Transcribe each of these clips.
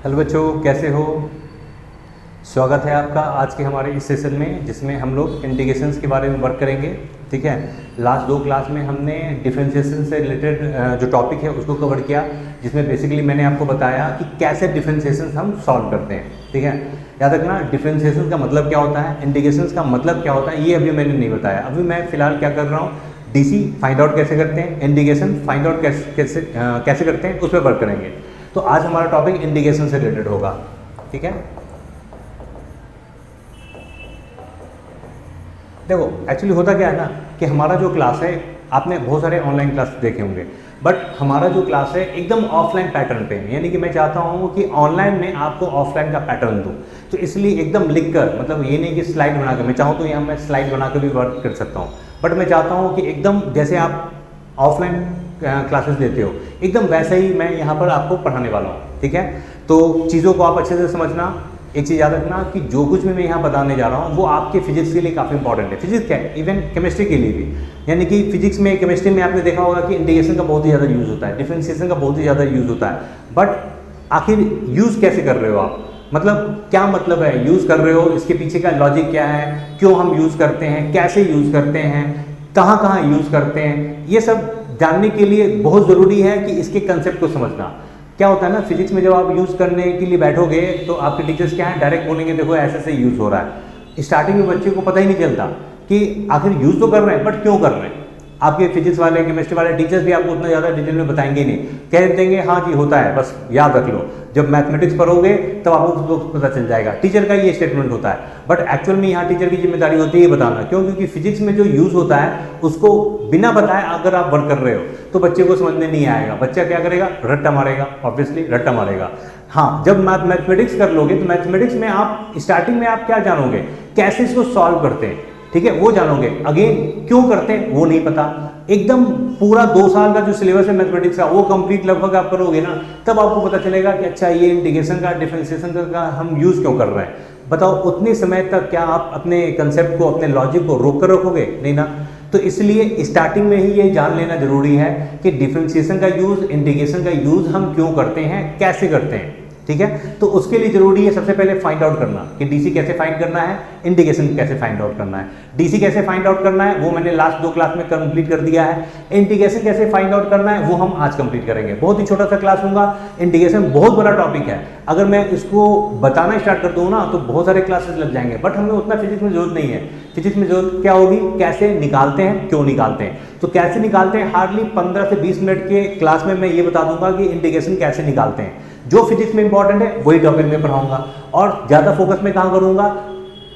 Hello बच्चों, कैसे हो। स्वागत है आपका आज के हमारे इस सेशन में, जिसमें हम लोग इंटीग्रेशंस के बारे में वर्क करेंगे। ठीक है, लास्ट 2 क्लास में हमने डिफरेंशिएशन से रिलेटेड जो टॉपिक है उसको कवर किया, जिसमें बेसिकली मैंने आपको बताया कि कैसे डिफरेंशिएशन हम सॉल्व करते हैं। ठीक है, याद रखना डिफरेंशिएशन का मतलब क्या होता है, इंटीग्रेशंस का मतलब क्या होता है, ये अभी मैंने नहीं बताया। अभी मैं फिलहाल क्या कर रहा हूँ, डीसी फाइंड आउट कैसे करते हैं, इंटीग्रेशन फाइंड आउट कैसे करते हैं, उस पर वर्क करेंगे। तो आज हमारा टॉपिक इंटीग्रेशन से रिलेटेड होगा। ठीक है, देखो एक्चुअली होता क्या है ना कि हमारा जो क्लास है, आपने बहुत सारे ऑनलाइन क्लास देखे होंगे, बट हमारा जो क्लास है एकदम ऑफलाइन पैटर्न पे है। यानी कि मैं चाहता हूँ कि ऑनलाइन में आपको ऑफलाइन का पैटर्न दूँ, तो इसलिए एकदम लिख कर, मतलब ये नहीं कि स्लाइड बना कर, मैं चाहूँ तो यहाँ मैं स्लाइड बना कर भी वर्क कर सकता हूँ, बट मैं चाहता हूँ कि एकदम जैसे आप ऑफलाइन क्लासेस देते हो एकदम वैसे ही मैं यहाँ पर आपको पढ़ाने वाला हूँ। ठीक है, तो चीज़ों को आप अच्छे से समझना। एक चीज़ याद रखना कि जो कुछ भी मैं यहाँ बताने जा रहा हूँ वो आपके फिजिक्स के लिए काफ़ी इंपॉर्टेंट है। फिजिक्स क्या है, इवन केमिस्ट्री के लिए भी। यानी कि फिजिक्स में, केमिस्ट्री में आपने देखा होगा कि इंटीग्रेशन का बहुत ही ज़्यादा यूज़ होता है, डिफरेंशिएशन का बहुत ही ज़्यादा यूज़ होता है, बट आखिर यूज़ कैसे कर रहे हो आप, मतलब क्या मतलब है यूज़ कर रहे हो, इसके पीछे का लॉजिक क्या है, क्यों हम यूज़ करते हैं, कैसे यूज़ करते हैं, कहाँ कहाँ यूज़ करते हैं, ये सब जानने के लिए बहुत ज़रूरी है कि इसके कंसेप्ट को समझना। क्या होता है ना, फिजिक्स में जब आप यूज़ करने के लिए बैठोगे तो आपके टीचर्स क्या है, डायरेक्ट बोलेंगे देखो ऐसे से यूज़ हो रहा है। स्टार्टिंग में बच्चे को पता ही नहीं चलता कि आखिर यूज़ तो कर रहे हैं बट क्यों कर रहे हैं। आपके फिजिक्स वाले, केमिस्ट्री वाले टीचर्स भी आपको उतना ज़्यादा डिटेल में बताएंगे नहीं, कह देंगे हाँ जी होता है, बस याद रख लो। जब मैथमेटिक्स पढ़ोगे तब आपको पता चल जाएगा, टीचर का ये स्टेटमेंट होता है। बट एक्चुअल में यहाँ टीचर की जिम्मेदारी होती है ये बताना, क्यों, क्योंकि फिजिक्स में जो यूज़ होता है उसको बिना बताए अगर आप वर्क कर रहे हो तो बच्चे को समझ में नहीं आएगा। बच्चा क्या करेगा, रट्टा मारेगा, ऑब्वियसली रट्टा मारेगा। हाँ, जब मैथमेटिक्स कर लोगे तो मैथमेटिक्स में आप स्टार्टिंग में आप क्या जानोगे, कैसे इसको सॉल्व करते हैं। ठीक है, वो जानोगे। अगेन क्यों करते हैं वो नहीं पता। एकदम पूरा 2 साल का जो सिलेबस है मैथमेटिक्स का वो कंप्लीट लगभग आप करोगे ना, तब आपको पता चलेगा कि अच्छा ये इंटीग्रेशन का, डिफरेंशिएशन का हम यूज़ क्यों कर रहे हैं। बताओ उतने समय तक क्या आप अपने कंसेप्ट को, अपने लॉजिक को रोक कर रखोगे, नहीं ना। तो इसलिए स्टार्टिंग में ही ये जान लेना जरूरी है कि डिफरेंशिएशन का यूज़, इंटीग्रेशन का यूज़ हम क्यों करते हैं, कैसे करते हैं। ठीक है, तो उसके लिए जरूरी है सबसे पहले फाइंड आउट करना कि डीसी कैसे फाइंड करना है, इंटीग्रेशन कैसे फाइंड आउट करना है। डीसी कैसे फाइंड आउट करना है वो मैंने लास्ट 2 क्लास में कंप्लीट कर दिया है। इंटीग्रेशन कैसे फाइंड आउट करना है वो हम आज कंप्लीट करेंगे। बहुत ही छोटा सा क्लास लूंगा, इंटीग्रेशन बहुत बड़ा टॉपिक है। अगर मैं इसको बताना स्टार्ट कर दूँ ना तो बहुत सारे क्लासेस लग जाएंगे, बट हमें उतना फिजिक्स में जरूरत नहीं है। फिजिक्स में जरूरत क्या होगी, कैसे निकालते हैं, क्यों निकालते हैं। तो कैसे निकालते हैं, हार्डली 15 से 20 मिनट के क्लास में मैं ये बता दूंगा कि इंटीग्रेशन कैसे निकालते हैं। जो फिजिक्स में इंपॉर्टेंट है वही टॉपिक में पढ़ाऊंगा, और ज़्यादा फोकस में कहाँ करूंगा,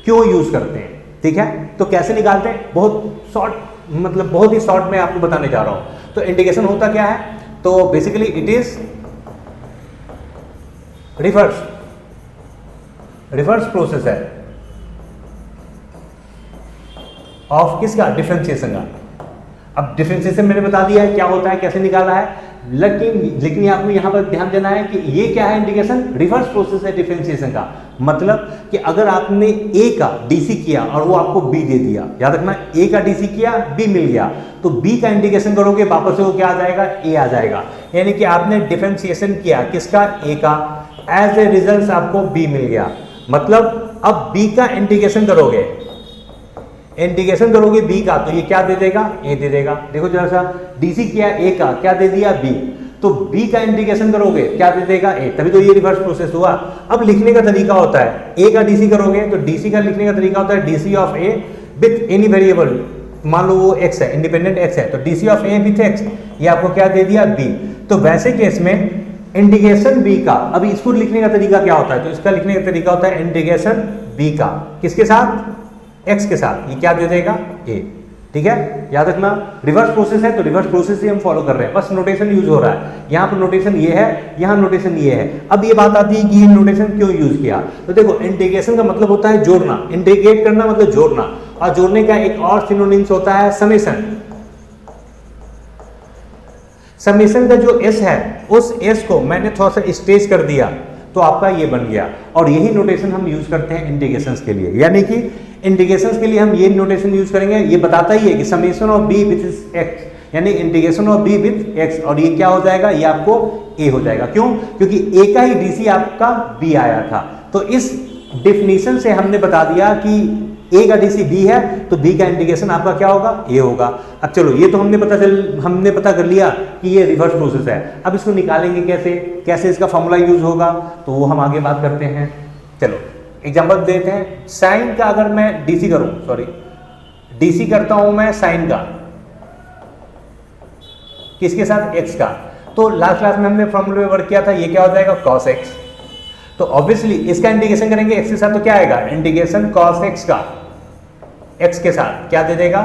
क्यों यूज़ करते हैं। ठीक है, तो कैसे निकालते हैं बहुत शॉर्ट, मतलब बहुत ही शॉर्ट में आपको बताने जा रहा हूँ। तो इंटीग्रेशन होता क्या है, तो basically it is reverse process है ऑफ किसका, डिफरेंशिएशन का। अब डिफरेंशिएशन मैंने बता दिया है क्या होता है, कैसे निकाला है, लेकिन आपको यहाँ पर ध्यान देना है कि ये क्या है, इंटीग्रेशन रिवर्स प्रोसेस है डिफरेंशिएशन का। मतलब कि अगर आपने ए का डीसी किया और वो आपको बी दे दिया, याद रखना ए का डीसी किया, बी मिल गया, तो बी का इंटीग्रेशन करोगे वापस से वो क्या आ जाएगा, ए आ जाएगा। यानी कि आपने डिफरेंशिएशन किया किसका, ए का, एज ए रिजल्ट आपको बी मिल गया। मतलब अब बी का इंटीग्रेशन करोगे बी का, तो ये क्या दे देगा, ए दे देगा। देखो जरा सा, डीसी किया ए का, क्या दे दिया, बी, तो बी का इंटीग्रेशन करोगे क्या दे देगा, ए, तभी तो ये रिवर्स प्रोसेस हुआ। अब लिखने का तरीका होता है, ए का डीसी करोगे तो डीसी का लिखने का तरीका होता है DC of A with any variable, मान लो वो एक्स है, इंडिपेंडेंट एक्स है, तो DC of A with x, ये आपको क्या दे दिया, बी। तो वैसे केस में इंटीग्रेशन बी का, अभी इसको लिखने का तरीका क्या होता है, तो इसका लिखने का तरीका होता है इंटीग्रेशन बी का, किसके साथ, एक्स के साथ, ये क्या दे देगा, ए। ठीक है, याद रखना रिवर्स प्रोसेस है तो रिवर्स प्रोसेस ही हम फॉलो कर रहे हैं, बस नोटेशन यूज हो रहा है। यहाँ पर नोटेशन ये है, यहाँ नोटेशन ये है। अब ये बात आती है कि ये नोटेशन क्यों यूज किया, तो देखो इंटीग्रेशन का मतलब होता है जोड़ना, इंटीग्रेट करना मतलब जोड़ना, और जोड़ने का एक और सिनोनिम्स होता है समेशन। समेशन का जो एस है उस एस को मैंने थोड़ा सा स्ट्रेच कर दिया तो आपका ये बन गया, और यही नोटेशन हम यूज करते हैं इंटीग्रेशंस के लिए। यानी कि इंटीग्रेशंस के लिए हम ये नोटेशन यूज करेंगे, ये बताता ही है कि summation of B with X, यानी integration of B with X, और ये क्या हो जाएगा, ये आपको ए हो जाएगा। क्यों? क्योंकि ए का ही डीसी आपका बी आया था। तो इस डिफिनीशन से हमने बता दिया कि ए का डीसी बी है तो बी का इंटीग्रेशन आपका क्या होगा? ए होगा। अब चलो ये तो हमने पता कर लिया कि ये रिवर्स प्रोसेस है। अब इसको निकालेंगे कैसे इसका फॉर्मूला यूज होगा, तो वो हम आगे बात करते हैं। चलो एग्जांपल देते हैं। साइन का अगर मैं डीसी डीसी करता हूं मैं साइन का, किसके साथ? एक्स का। तो लास्ट क्लास में हमने फॉर्मूले में वर्क किया था, ये क्या हो जाएगा? Cos x. तो ऑब्वियसली इसका इंटीग्रेशन करेंगे एक्स के साथ, तो क्या आएगा? इंटीग्रेशन कॉस एक्स का एक्स के साथ क्या दे देगा?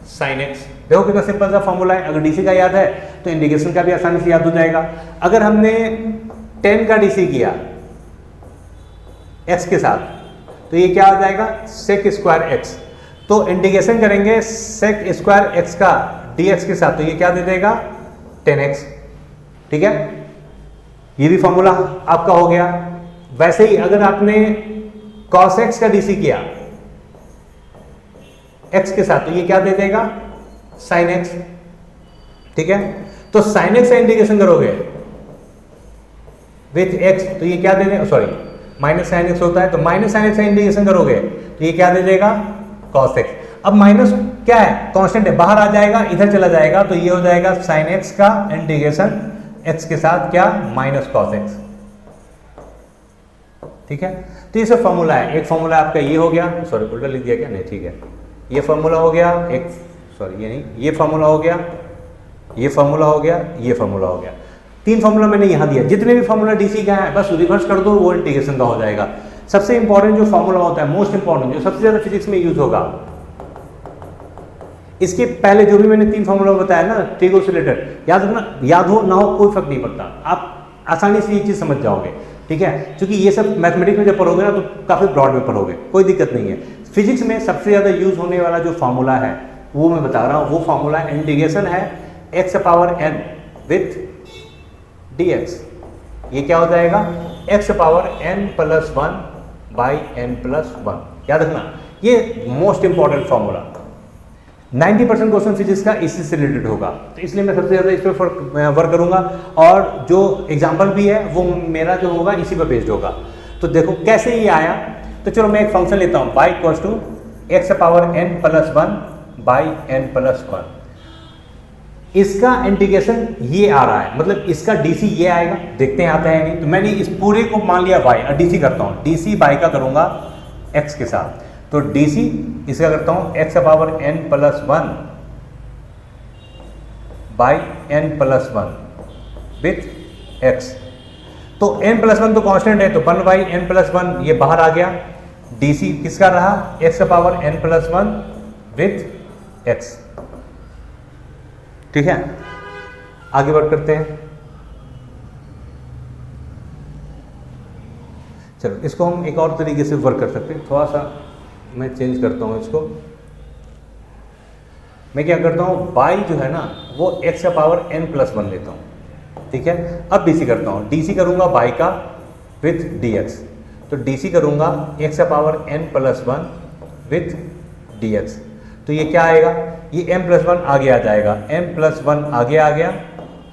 Sine x. देखो कितना सिंपल सा फॉर्मूला है। अगर डीसी का याद है तो इंटीग्रेशन का भी आसानी से याद हो जाएगा। अगर हमने 10 का डीसी किया एक्स के साथ, तो ये क्या हो जाएगा? Sec square x. तो इंटीग्रेशन करेंगे सेक स्क्वायर एक्स का dx के साथ, तो ये क्या दे देगा? 10x। ठीक है, ये भी फॉर्मूला आपका हो गया। वैसे ही अगर आपने cos x का डीसी किया x के साथ, तो ये क्या दे देगा? sin x। ठीक है, तो sin x से इंटीग्रेशन करोगे विथ x, तो ये क्या दे देगा? सॉरी, माइनस साइन एक्स होता है, तो माइनस साइन एक्स से इंटीग्रेशन करोगे तो ये क्या दे देगा? cos x। अब माइनस क्या है? कांस्टेंट है, बाहर आ जाएगा, इधर चला जाएगा, तो ये हो जाएगा sin x का इंटीग्रेशन x के साथ क्या? Minus cos x। ठीक है, तो ये सब फॉर्मूला है। एक फॉर्मूला आपका ये हो गया, सॉरी उल्टा लिख दिया क्या? नहीं, ठीक है, ये फॉर्मूला हो गया एक, सॉरी ये नहीं, ये फॉर्मूला हो गया, ये फॉर्मूला हो गया, ये फॉर्मूला हो गया। 3 फॉर्मूला मैंने यहाँ दिया। जितने भी फॉर्मूला डीसी का है बस रिवर्स कर दो, वो इंटीग्रेशन का हो जाएगा। सबसे इंपॉर्टेंट जो फॉर्मूला होता है, मोस्ट इंपॉर्टेंट, जो सबसे ज्यादा फिजिक्स में यूज होगा, इसके पहले जो भी मैंने 3 फॉर्मूला बताया ना ट्रिगो से रिलेटेड, याद रखना, याद हो ना हो कोई फर्क नहीं पड़ता, आप आसानी से ये चीज़ समझ जाओगे। ठीक है, क्योंकि ये सब मैथमेटिक्स में जब पढ़ोगे ना तो काफ़ी ब्रॉड में पढ़ोगे, कोई दिक्कत नहीं है। फिजिक्स में सबसे ज़्यादा यूज होने वाला जो फॉर्मूला है वो मैं बता रहा हूँ, वो फॉर्मूला इंटीग्रेशन है x power n with dx। ये क्या हो जाएगा? x power n plus 1 by n plus 1। याद रखना, ये most important formula. 90% question physics का इसी से रिलेटेड होगा, तो इसलिए मैं सबसे ज़्यादा इस पर वर्क करूंगा, और जो एग्जाम्पल भी है वो मेरा जो होगा इसी पर बेस्ड होगा। तो देखो कैसे ये आया। तो चलो मैं एक फंक्शन लेता हूँ, y equals to x power n plus 1 by n plus 1। इसका इंटीग्रेशन ये आ रहा है, मतलब इसका डीसी ये आएगा, देखते हैं आता है नहीं। तो मैंने इस पूरे को मान लिया y और डीसी करता हूँ, डीसी y का करूंगा x के साथ, तो डीसी इसका करता हूं x power n plus 1 by n plus 1 with x। तो n प्लस 1 तो कांस्टेंट है, तो 1 बाई n प्लस 1 ये बाहर आ गया। डीसी किसका रहा? X power n plus 1 with x। ठीक है, आगे वर्क करते हैं। चलो इसको हम एक और तरीके से वर्क कर सकते हैं, थोड़ा सा मैं चेंज करता हूँ इसको। मैं क्या करता हूँ, y जो है ना वो x का पावर n प्लस 1 लेता हूँ। ठीक है, अब डीसी करता हूँ, डीसी करूँगा y का विथ dx। तो डीसी करूँगा x का power n plus 1 with dx। तो ये क्या आएगा? ये m प्लस 1 आगे आ जाएगा, m प्लस 1 आगे आ गया,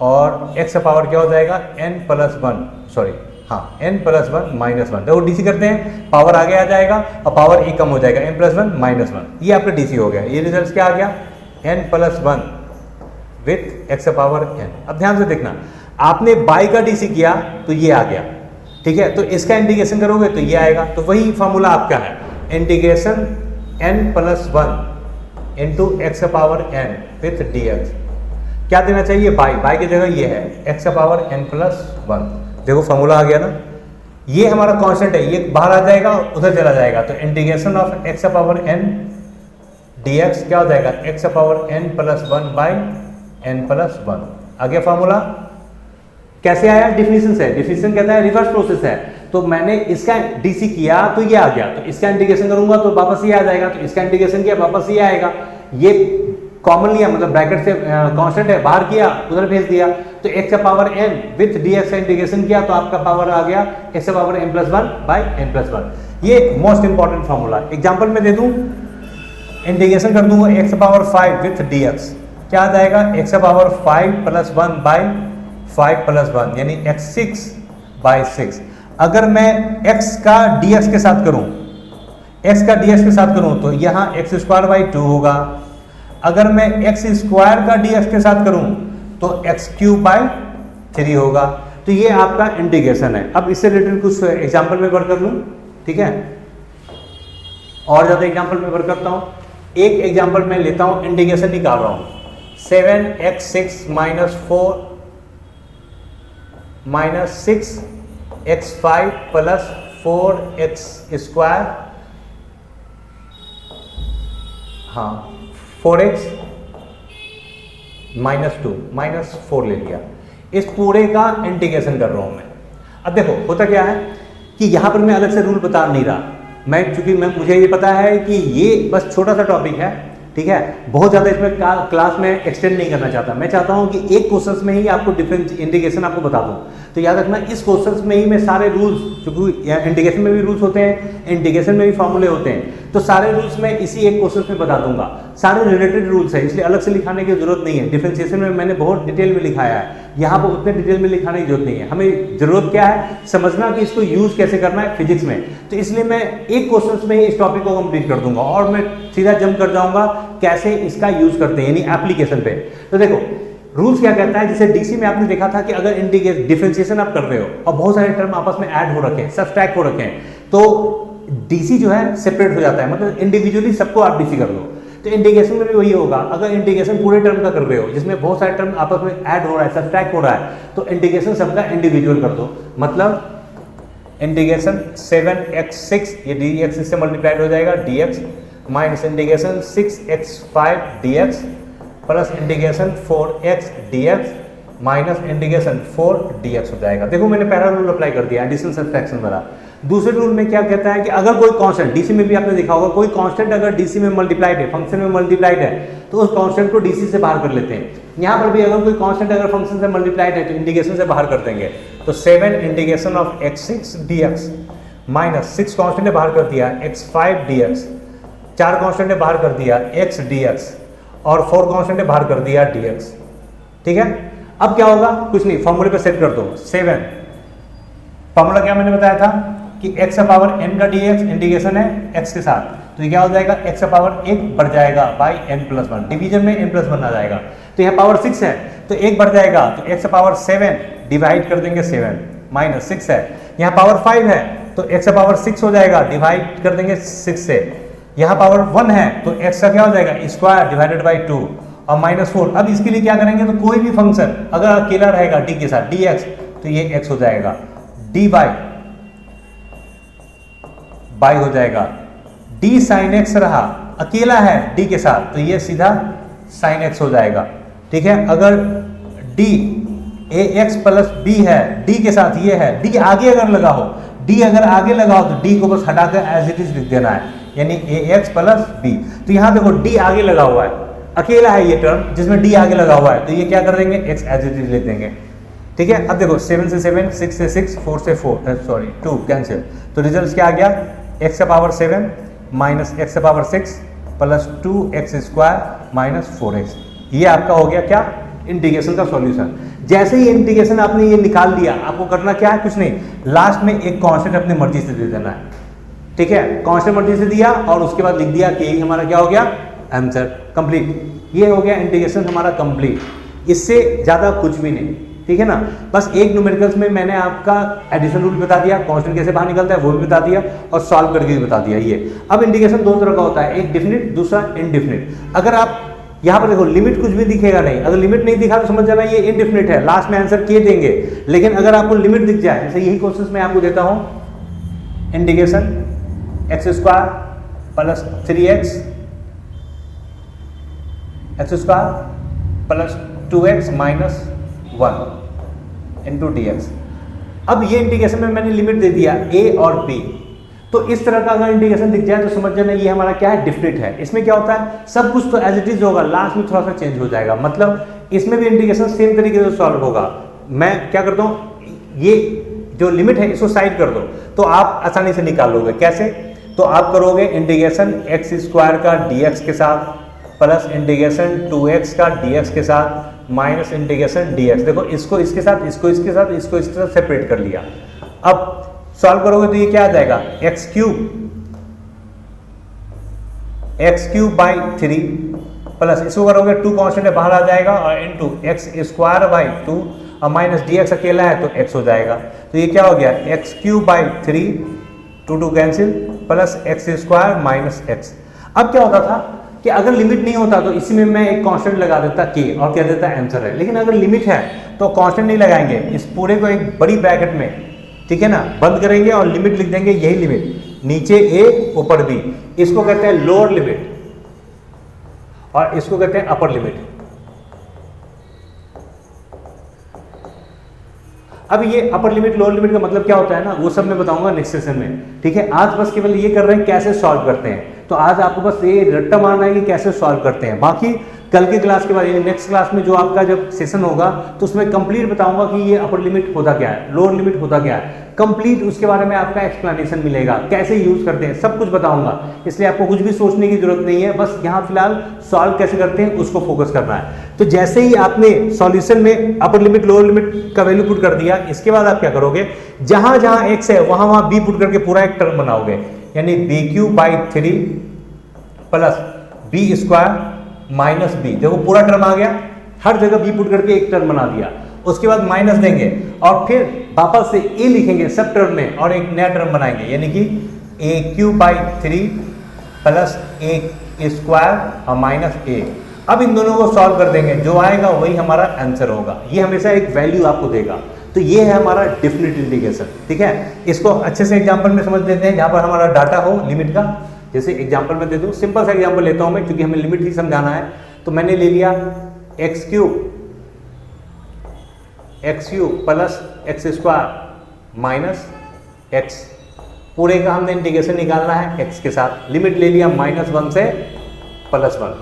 और x का पावर क्या हो जाएगा? n प्लस 1, सॉरी हाँ n प्लस 1 माइनस 1। देखो डीसी करते हैं, पावर आगे आ जाएगा और पावर एक कम हो जाएगा, n प्लस 1 माइनस 1। ये आपका डीसी हो गया। ये रिजल्ट क्या आ गया? n plus 1 with x power n। अब ध्यान से देखना, आपने बाई का डीसी किया तो ये आ गया। ठीक है, तो इसका इंटीग्रेशन करोगे तो ये आएगा। तो वही फॉर्मूला आपका है, integration n plus 1 into x power n with dx। क्या देना चाहिए? बाई की जगह ये है एक्स पावर n प्लस 1। देखो फॉर्मूला आ गया ना, ये हमारा कांस्टेंट है, ये बाहर आ जाएगा उधर चला जाएगा, तो integration of x power n dx क्या हो जाएगा? X power n plus 1 by n plus 1। आ गया फॉर्मूला। कैसे आया? डिफिनीशन से। डिफिनीशन कहता है रिवर्स प्रोसेस है, तो मैंने इसका डीसी किया तो ये आ गया, तो इसका इंटीग्रेशन करूंगा तो वापस ये आ जाएगा, तो इसका इंटीग्रेशन किया वापस ये आएगा। ये कॉमन लिया, मतलब ब्रैकेट से कांस्टेंट है, बाहर किया उधर भेज दिया, तो x का पावर n विथ dx का इंटीग्रेशन किया तो आपका पावर आ गया x का power n plus 1 by n plus 1। ये मोस्ट इंपॉर्टेंट फॉर्मूला। एग्जांपल में दे दूं, इंटीग्रेशन कर दूंगा x का पावर 5 विथ dx, क्या आ जाएगा? x का पावर 5 प्लस 1 बाई 5 प्लस 1 यानी x6/6। अगर मैं x का dx के साथ करूं, x का dx के साथ करूं तो यहाँ x² 2 होगा। अगर मैं x² का dx के साथ करूं तो x³ 3 होगा। तो ये आपका इंटीग्रेशन है। अब इससे रिलेटेड कुछ एग्जाम्पल में वर्क कर लूँ, ठीक है, और ज़्यादा एग्जाम्पल में वर्क करता हूँ। एक एग्जाम्पल मैं लेता हूँ, इंटीग्रेशन निकाल रहा हूँ, 7x6 - 4 - 6x5 प्लस 4x², हाँ 4x -2 -4 ले लिया। इस पूरे का इंटीग्रेशन कर रहा हूं मैं। अब देखो होता क्या है कि यहां पर मैं अलग से रूल बता नहीं रहा, चूंकि मुझे ये पता है कि ये बस छोटा सा टॉपिक है, ठीक है, बहुत ज़्यादा इसमें क्लास में एक्सटेंड नहीं करना चाहता। मैं चाहता हूं कि एक क्वेश्चन में ही आपको डिफरेंस इंटीग्रेशन आपको बता दूं। तो याद रखना, इस क्वेश्चन में ही मैं सारे रूल्स, क्योंकि इंटीग्रेशन में भी रूल्स होते हैं, इंटीग्रेशन में भी फॉर्मूले होते हैं, तो सारे रूल्स मैं इसी एक क्वेश्चन में बता दूंगा। सारे रिलेटेड रूल्स है, इसलिए अलग से लिखाने की जरूरत नहीं है। डिफरेंशिएशन में मैंने बहुत डिटेल में लिखाया है, यहाँ पर उतने डिटेल में लिखाने की जरूरत नहीं है। हमें जरूरत क्या है, समझना कि इसको यूज कैसे करना है फिजिक्स में। तो इसलिए मैं एक क्वेश्चन में ही इस टॉपिक को कंप्लीट कर दूंगा और मैं सीधा जंप कर जाऊंगा कैसे इसका यूज करते हैं, यानी एप्लीकेशन पे। तो देखो रूल्स क्या कहता है, जैसे डीसी में आपने देखा था कि अगर डिफरेंशिएशन आप कर रहे हो और बहुत सारे टर्म आपस में ऐड हो रखे हैं, सब्सट्रैक्ट हो रखे हैं, तो डीसी जो है सेपरेट हो जाता है, मतलब इंडिविजुअली सबको आप डीसी कर लो। तो इंटीग्रेशन में भी वही होगा। अगर इंटीग्रेशन पूरे टर्म का कर रहे हो जिसमें बहुत सारे टर्म आपस में ऐड हो रहा है, सब्सट्रैक्ट हो रहा है, तो इंटीग्रेशन सबका इंडिविजुअल कर दो। मतलब इंटीग्रेशन 7x6 ये dx से मल्टीप्लाइड हो जाएगा dx minus integration 6x5 dx plus integration 4x dx minus integration 4 dx हो जाएगा। देखो मैंने पहला रूल अप्लाई कर दिया एडिशन सब्सट्रैक्शन वाला। दूसरे रूल में क्या कहता है कि अगर कोई कांस्टेंट, डीसी में भी आपने देखा होगा, कोई कांस्टेंट अगर डीसी में मल्टीप्लाइड है, फंक्शन में मल्टीप्लाइड है, तो उस कांस्टेंट को डीसी से बाहर कर लेते हैं। यहाँ पर भी अगर कोई कांस्टेंट अगर फंक्शन से मल्टीप्लाइड है तो इंटीग्रेशन से बाहर कर देंगे। तो 7 integration of x6 dx minus 6 constant ने बाहर कर दिया x5 dx, 4 कांस्टेंट ने बाहर कर दिया x dx और 4 कांस्टेंट ने बाहर कर दिया dx। ठीक है, अब क्या होगा, कुछ नहीं, फॉर्मूले पे सेट कर दो। 7 फॉर्मूला क्या मैंने बताया था कि x का पावर n का dx इंटीग्रेशन है x के साथ, तो ये क्या हो जाएगा, x का पावर 1 बढ़ जाएगा बाई n प्लस 1, डिवीजन में n प्लस 1 आ जाएगा। तो यहाँ पावर 6 है तो 1 बढ़ जाएगा, तो x का पावर 7 डिवाइड कर देंगे 7 माइनस 6 है। यहाँ पावर 5 है तो x का पावर 6 हो जाएगा, डिवाइड कर देंगे 6 से। यहाँ पावर 1 है तो x का क्या हो जाएगा, स्क्वायर डिवाइडेड बाई 2 और माइनस 4। अब इसके लिए क्या करेंगे, तो कोई भी फंक्शन अगर अकेला रहेगा d के साथ dx तो ये x हो जाएगा, d बाई हो जाएगा, d साइन x रहा, अकेला है d के साथ तो ये सीधा साइन x हो जाएगा। ठीक है, अगर d ax प्लस b है, d के साथ ये है, d आगे अगर लगा हो, d अगर आगे लगा हो तो d को बस हटाकर एज इट इज लिख देना है, यानी ax प्लस b। तो यहाँ देखो d आगे लगा हुआ है, अकेला है ये टर्म जिसमें d आगे लगा हुआ है, तो ये क्या कर देंगे, x एज इट इज लिख देंगे। ठीक है, अब देखो 7 से 7, 6 से 6, 4 से 4 2 कैंसिल, तो रिजल्ट क्या आ गया, x का पावर 7 माइनस x का power 6 plus 2x square minus 4x। ये आपका हो गया क्या, इंटीग्रेशन का सॉल्यूशन। जैसे ही इंटीग्रेशन आपने ये निकाल दिया, आपको करना क्या है, कुछ नहीं, लास्ट में एक कांस्टेंट अपनी मर्जी से दे देना है। ठीक है, कांस्टेंट मर्जी से दिया और उसके बाद लिख दिया कि यही हमारा क्या हो गया, आंसर कंप्लीट। ये हो गया इंटीग्रेशन हमारा कंप्लीट, इससे ज़्यादा कुछ भी नहीं। ठीक है ना, बस एक न्यूमेरिकल्स में मैंने आपका एडिशन रूल बता दिया, कांस्टेंट कैसे बाहर निकलता है वो भी बता दिया और सॉल्व करके भी बता दिया। ये अब इंटीग्रेशन दो तरह का होता है, एक डिफिनिट दूसरा इनडिफिनिट। अगर आप यहाँ पर देखो लिमिट कुछ भी दिखेगा नहीं, अगर लिमिट नहीं दिखा तो समझ जाना ये इनडिफिनिट है, लास्ट में आंसर के देंगे। लेकिन अगर आपको लिमिट दिख जाए, जैसे यही क्वेश्चन मैं आपको देता हूँ, integration x square plus 3x x square plus 2x minus 1 into dx। अब ये इंटीग्रेशन में मैंने लिमिट दे दिया a और b, तो इस तरह का अगर इंटीग्रेशन दिख जाए तो समझ जाना ये हमारा क्या है, डिफिनिट है। इसमें क्या होता है, सब कुछ तो एज इट इज होगा, लास्ट में थोड़ा सा चेंज हो जाएगा, मतलब इसमें भी इंटीग्रेशन सेम तरीके से सॉल्व होगा। मैं क्या करता हूँ, ये जो लिमिट है इसको साइड कर दो तो आप आसानी से निकाल लोगे। कैसे, तो आप करोगे इंटीग्रेशन एक्स स्क्वायर का dx के साथ प्लस इंटीग्रेशन 2x का dx के साथ माइनस इंटीग्रेशन डी एक्स। देखो इसको इसके साथ, इसको इसके साथ, इसको इसके साथ सेपरेट कर लिया। अब सॉल्व करोगे तो ये क्या आ जाएगा, एक्स क्यूब बाई 3 प्लस इसको करोगे 2 कांस्टेंट है बाहर आ जाएगा और इनटू एक्स स्क्वायर बाई 2 और माइनस डी एक्स अकेला है तो एक्स हो जाएगा। तो ये क्या हो गया, x cube by 3 2 cancel plus x square minus x. अब क्या होता था कि अगर लिमिट नहीं होता तो इसी में मैं एक कांस्टेंट लगा देता के और कह देता आंसर है, लेकिन अगर लिमिट है तो कांस्टेंट नहीं लगाएंगे, इस पूरे को एक बड़ी ब्रैकेट में, ठीक है ना, बंद करेंगे और लिमिट लिख देंगे, यही लिमिट, नीचे ए ऊपर बी, इसको कहते हैं लोअर लिमिट और इसको कहते हैं अपर लिमिट। अब ये अपर लिमिट लोअर लिमिट का मतलब क्या होता है ना, वो सब मैं बताऊंगा नेक्स्ट सेशन में, ठीक है। आज बस केवल ये कर रहे हैं कैसे सॉल्व करते हैं, तो आज आपको बस ये रट्टा मारना है कि कैसे सॉल्व करते हैं। बाकी कल की क्लास के बाद यानी नेक्स्ट क्लास में जो आपका जब सेशन होगा तो उसमें कंप्लीट बताऊंगा कि ये अपर लिमिट होता क्या है, लोअर लिमिट होता क्या है, कंप्लीट उसके बारे में आपका एक्सप्लेनेशन मिलेगा, कैसे यूज करते हैं सब कुछ बताऊंगा। इसलिए आपको कुछ भी सोचने की जरूरत नहीं है, बस यहाँ फिलहाल सॉल्व कैसे करते हैं उसको फोकस करना है। तो जैसे ही आपने सॉल्यूशन में अपर लिमिट लोअर लिमिट का वैल्यू पुट कर दिया, इसके बाद आप क्या करोगे, जहां जहां एक्स है वहां वहां बी पुट करके पूरा एक टर्म बनाओगे, यानी b q by 3 plus b square minus b. देखो पूरा टर्म आ गया, हर जगह बी पुट करके एक टर्म बना दिया। उसके बाद माइनस देंगे और फिर वापस से ए लिखेंगे सब टर्म में और एक नया टर्म बनाएंगे, यानी कि A Q by 3 plus A square और माइनस ए। अब इन दोनों को सॉल्व कर देंगे, जो आएगा वही हमारा आंसर होगा। ये हमेशा एक वैल्यू आपको देगा। तो ये है हमारा डेफिनेट इंटीग्रेशन, ठीक है। इसको अच्छे से एग्जांपल में समझ लेते हैं, जहां पर हमारा डाटा हो लिमिट का। जैसे एग्जांपल में दे दूं, सिंपल सा एग्जांपल लेता हूं मैं, क्योंकि हमें लिमिट ही समझाना है। तो मैंने ले लिया x cube plus x square minus x, पूरे का हमने इंटीग्रेशन निकालना है एक्स के साथ। लिमिट ले लिया -1 से +1।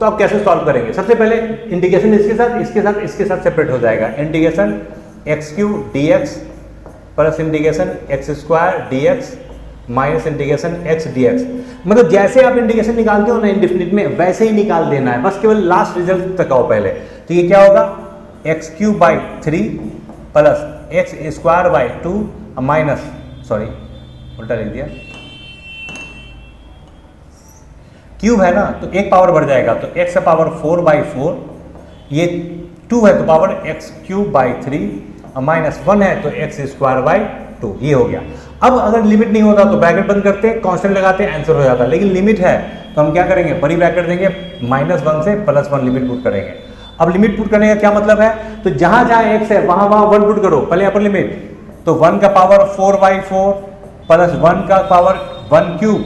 तो अब कैसे सॉल्व करेंगे, सबसे पहले इंटीग्रेशन इसके साथ इसके साथ इसके साथ सेपरेट हो जाएगा। Integration x cube D x plus integration x square D x minus integration x D x. मतलब जैसे आप इंटीग्रेशन निकालते हो ना इंडेफिनिट में, वैसे ही निकाल देना है, बस केवल लास्ट रिजल्ट तक आओ पहले। तो ये क्या होगा, x cube by 3 plus x square by 2 minus, sorry उल्टा लिख दिया, क्यूब है ना तो एक पावर बढ़ जाएगा, तो एक्स का पावर 4/4, ये 2 है तो पावर एक्स क्यूब बाई 3 और माइनस 1 है तो एक्स स्क्वायर बाई 2, ये हो गया। अब अगर लिमिट नहीं होता तो ब्रैकेट बंद करते हैं, कांस्टेंट लगाते हैं, आंसर हो जाता है। लेकिन लिमिट है तो हम क्या करेंगे, बड़ी ब्रैकेट देंगे, -1 से +1 लिमिट पुट करेंगे। अब लिमिट पुट करने का क्या मतलब है, तो जहां जहां एक्स है वहां वहां 1 पुट करो, पहले अपर लिमिट, तो 1 का पावर 4/4 प्लस 1 का पावर 1 क्यूब,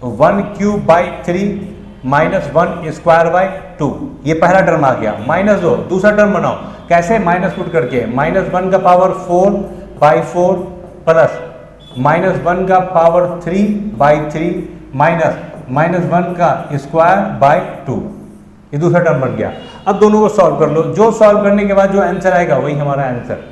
तो 1 cube by 3 minus 1 square by 2, ये पहला टर्म आ गया। -2 दूसरा टर्म बनाओ, कैसे, माइनस पुट करके, -1 का पावर 4/4 प्लस -1 का पावर 3/3 माइनस -1 का स्क्वायर बाई 2, ये दूसरा टर्म बन गया। अब दोनों को सॉल्व कर लो, जो सॉल्व करने के बाद जो आंसर आएगा वही हमारा आंसर,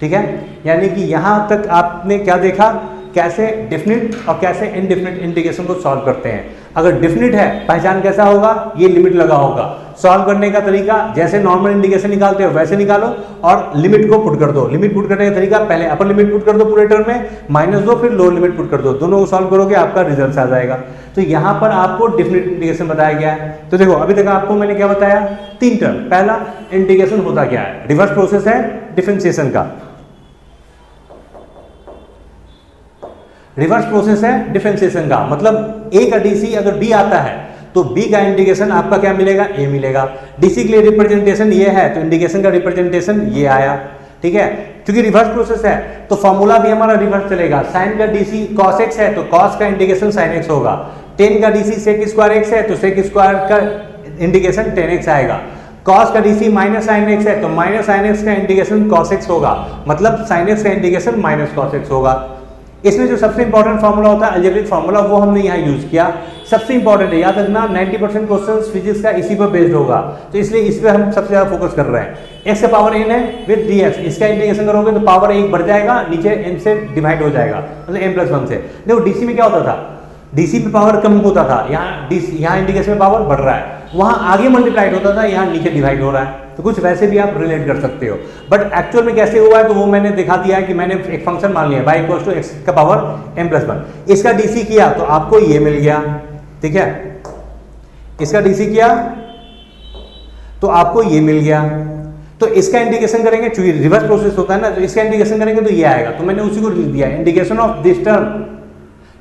ठीक है। यानी कि यहां तक आपने क्या देखा, कैसे डेफिनिट और कैसे इनडेफिनिट इंटीग्रेशन को सॉल्व करते हैं। अगर डेफिनिट है पहचान कैसा होगा, ये लिमिट लगा होगा। सॉल्व करने का तरीका जैसे नॉर्मल इंटीग्रेशन निकालते हो वैसे निकालो और लिमिट को पुट कर दो। लिमिट पुट करने का तरीका, पहले अपर लिमिट पुट कर दो पूरे टर्म में, -2 फिर लोअर लिमिट पुट कर दो, दोनों को सॉल्व करोगे आपका रिजल्ट आ जाएगा। तो यहाँ पर आपको डेफिनिट इंटीग्रेशन बताया गया है। तो देखो अभी तक आपको मैंने क्या बताया, 3 टर्म। पहला, इंटीग्रेशन होता क्या है, रिवर्स प्रोसेस है डिफरेंशिएशन का, रिवर्स प्रोसेस है डिफरेंशिएशन का। मतलब ए का डीसी अगर बी आता है तो बी का इंटीग्रेशन आपका क्या मिलेगा, ए मिलेगा। डीसी के लिए रिप्रेजेंटेशन ये है तो इंटीग्रेशन का रिप्रेजेंटेशन ये आया, ठीक है। क्योंकि रिवर्स प्रोसेस है तो फॉर्मूला भी हमारा रिवर्स चलेगा। साइन का डीसी cos x है तो cos का इंटीग्रेशन sin x होगा। टेन का डीसी sec स्क्वायर x है तो sec स्क्वायर का इंटीग्रेशन tan x आएगा। cos का डीसी -sin x है तो -sin x का इंटीग्रेशन cos x होगा, मतलब sin x का इंटीग्रेशन -cos x होगा। इसमें जो सबसे इंपॉर्टेंट फार्मूला होता है अलजेब्रिक फार्मूला, वो हमने यहाँ यूज किया। सबसे इंपॉर्टेंट है, याद रखना 90% क्वेश्चंस फिजिक्स का इसी पर बेस्ड होगा, तो इसलिए इस पर हम सबसे ज्यादा फोकस कर रहे हैं। x का पावर n है विद dx, इसका इंटीग्रेशन करोगे तो पावर 1 बढ़ जाएगा, नीचे n से डिवाइड हो जाएगा, मतलब n+1 से। देखो डीसी में क्या होता था, डीसी पे पावर कम होता था, यहाँ इंटीग्रेशन में पावर बढ़ रहा है। वहाँ आगे मल्टीप्लाइड होता था, यहाँ नीचे डिवाइड हो रहा है। तो कुछ वैसे भी आप रिलेट कर सकते हो, बट एक्चुअल में कैसे हुआ है तो वो मैंने दिखा दिया है कि मैंने एक फंक्शन मान लिया y इक्वल टू एक्स का पावर m+1, इसका डीसी किया तो आपको ये मिल गया, ठीक है, इसका डीसी किया तो आपको ये मिल गया। तो इसका इंटीग्रेशन करेंगे, चूंकि रिवर्स प्रोसेस होता है ना, तो इसका इंटीग्रेशन करेंगे तो ये आएगा। तो मैंने उसी को लिख दिया, integration of this term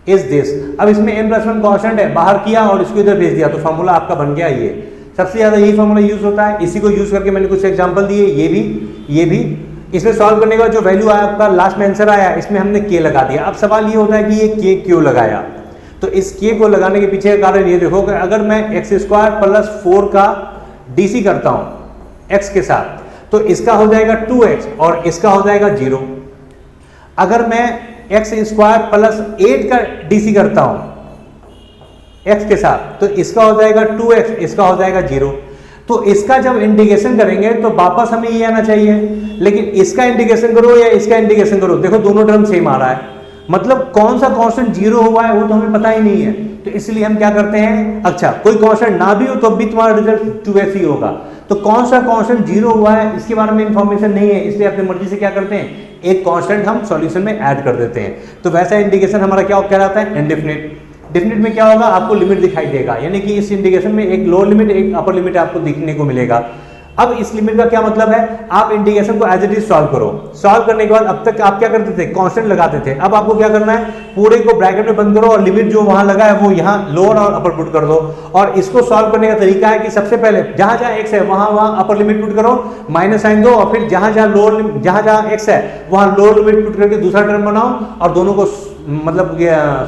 is this. अब इसमें m+1 कांस्टेंट है, बाहर किया और इसको इधर भेज दिया, तो फॉर्मूला आपका बन गया ये। सबसे ज्यादा यही फॉर्मूला यूज होता है, इसी को यूज करके मैंने कुछ एग्जांपल दिए, ये भी। इसमें सॉल्व करने के बाद जो वैल्यू आया आपका, लास्ट में आंसर आया, इसमें हमने k लगा दिया। अब सवाल ये होता है कि ये k क्यों लगाया, तो इस k को लगाने के पीछे का कारण ये देखो कि अगर मैं x² + 4 का डीसी करता हूं x के साथ, तो इसका हो जाएगा 2x और इसका हो जाएगा 0। अगर मैं x² + 8 का डीसी करता हूं x के साथ, तो इसका हो जाएगा 2x, इसका हो जाएगा 0। तो इसका जब इंटीग्रेशन करेंगे तो वापस हमें ये आना चाहिए, लेकिन इसका इंटीग्रेशन करो या इसका इंटीग्रेशन करो, देखो दोनों टर्म सेम आ रहा है, मतलब कौन सा कांस्टेंट 0 हुआ है वो तो हमें पता ही नहीं है। तो इसलिए हम क्या करते हैं, अच्छा कोई कांस्टेंट ना भी हो तो भी तुम्हारा रिजल्ट 2x ही होगा। तो कौन सा कांस्टेंट 0 हुआ है इसके बारे में इंफॉर्मेशन नहीं है, इसलिए अपनी मर्जी से क्या करते हैं, एक कांस्टेंट हम सॉल्यूशन में ऐड कर देते हैं। तो वैसा इंटीग्रेशन हमारा क्या कहलाता है, इनडेफिनिट। डेफिनेट में क्या होगा, आपको लिमिट दिखाई देगा, यानी कि इस इंटीग्रेशन में एक लोअर लिमिट एक अपर लिमिट आपको दिखने को मिलेगा। अब इस लिमिट का क्या मतलब है, आप इंटीग्रेशन को एज इट इज सॉल्व करो। सॉल्व करने के बाद अब तक आप क्या करते थे, कांस्टेंट लगाते थे। अब आपको क्या करना है, पूरे को ब्रैकेट में बंद करो और लिमिट जो वहां लगा है वो यहाँ लोअर और अपर पुट कर दो। और इसको सॉल्व करने का तरीका है कि सबसे पहले जहां जहां एक्स है वहां अपर लिमिट पुट करो, माइनस साइन दो, और फिर जहां जहां एक्स है वहां लोअर लिमिट पुट करके दूसरा टर्म बनाओ और दोनों को मतलब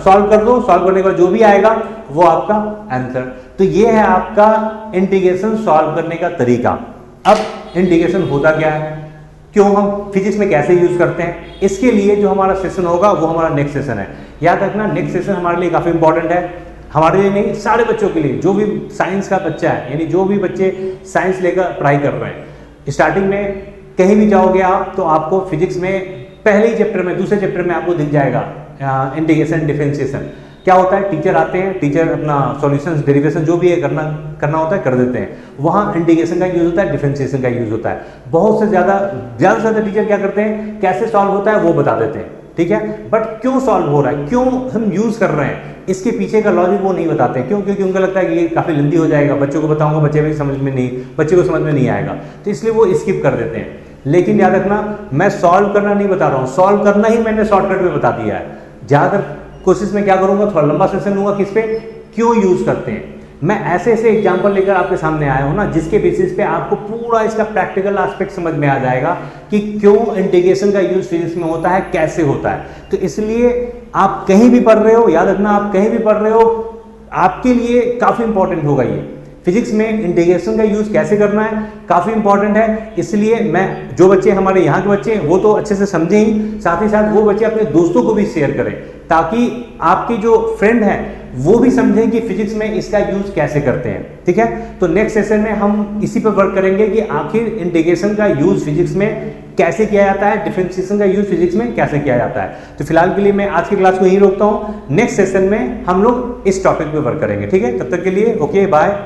सॉल्व कर दो। सॉल्व करने के बाद जो भी आएगा वो आपका आंसर। तो ये है आपका इंटीग्रेशन सॉल्व करने का तरीका। अब इंटीग्रेशन होता क्या है, क्यों हम फिजिक्स में कैसे यूज करते हैं, इसके लिए जो हमारा सेशन होगा वो हमारा नेक्स्ट सेशन है। याद रखना नेक्स्ट सेशन हमारे लिए काफी इंपॉर्टेंट है, हमारे लिए नहीं सारे बच्चों के लिए, जो भी साइंस का बच्चा है, यानी जो भी बच्चे साइंस लेकर पढ़ाई कर रहे हैं। स्टार्टिंग में कहीं भी जाओगे आप तो आपको फिजिक्स में पहले ही चैप्टर में, दूसरे चैप्टर में आपको दिख जाएगा इंटीग्रेशन डिफरेंशिएशन क्या होता है। टीचर आते हैं, टीचर अपना सॉल्यूशंस डेरिवेशन जो भी है करना होता है कर देते हैं। वहाँ इंटीग्रेशन का यूज होता है, डिफरेंशिएशन का यूज होता है। बहुत से ज़्यादा टीचर क्या करते हैं, कैसे सॉल्व होता है वो बता देते हैं, ठीक है, बट क्यों सॉल्व हो रहा है, क्यों हम यूज कर रहे हैं, इसके पीछे का लॉजिक वो नहीं बताते। क्यों? क्योंकि उनको लगता है कि ये काफ़ी लंबी हो जाएगा, बच्चों को बताऊंगा बच्चे को समझ में नहीं आएगा, तो इसलिए वो स्किप कर देते हैं। लेकिन याद रखना मैं सॉल्व करना नहीं बता रहा हूँ, सॉल्व करना ही मैंने शॉर्टकट में बता दिया है। ज़्यादातर कोशिश में क्या करूंगा, थोड़ा लंबा सेशन लूंगा किस पे, क्यों यूज करते हैं। मैं ऐसे ऐसे एग्जांपल लेकर आपके सामने आया हूं ना, जिसके बेसिस पे आपको पूरा इसका प्रैक्टिकल एस्पेक्ट समझ में आ जाएगा कि क्यों इंटीग्रेशन का यूज फिजिक्स में होता है, कैसे होता है। तो इसलिए आप कहीं भी पढ़ रहे हो, याद रखना आप कहीं भी पढ़ रहे हो, आपके लिए काफी इंपॉर्टेंट होगा ये। फिजिक्स में इंटीग्रेशन का यूज कैसे करना है काफी इंपॉर्टेंट है। इसलिए मैं जो बच्चे हमारे यहाँ के बच्चे हैं वो तो अच्छे से समझे ही, साथ वो बच्चे अपने दोस्तों को भी शेयर करें, ताकि आपके जो फ्रेंड हैं वो भी समझें कि फिजिक्स में इसका यूज कैसे करते हैं, ठीक है। तो नेक्स्ट सेशन में हम इसी पर वर्क करेंगे कि आखिर इंटीग्रेशन का यूज फिजिक्स में कैसे किया जाता है, डिफरेंशिएशन का यूज फिजिक्स में कैसे किया जाता है। तो फिलहाल के लिए मैं आज की क्लास को यहीं रोकता हूँ, नेक्स्ट सेशन में हम लोग इस टॉपिक पे वर्क करेंगे, ठीक है। तब तक के लिए ओके बाय।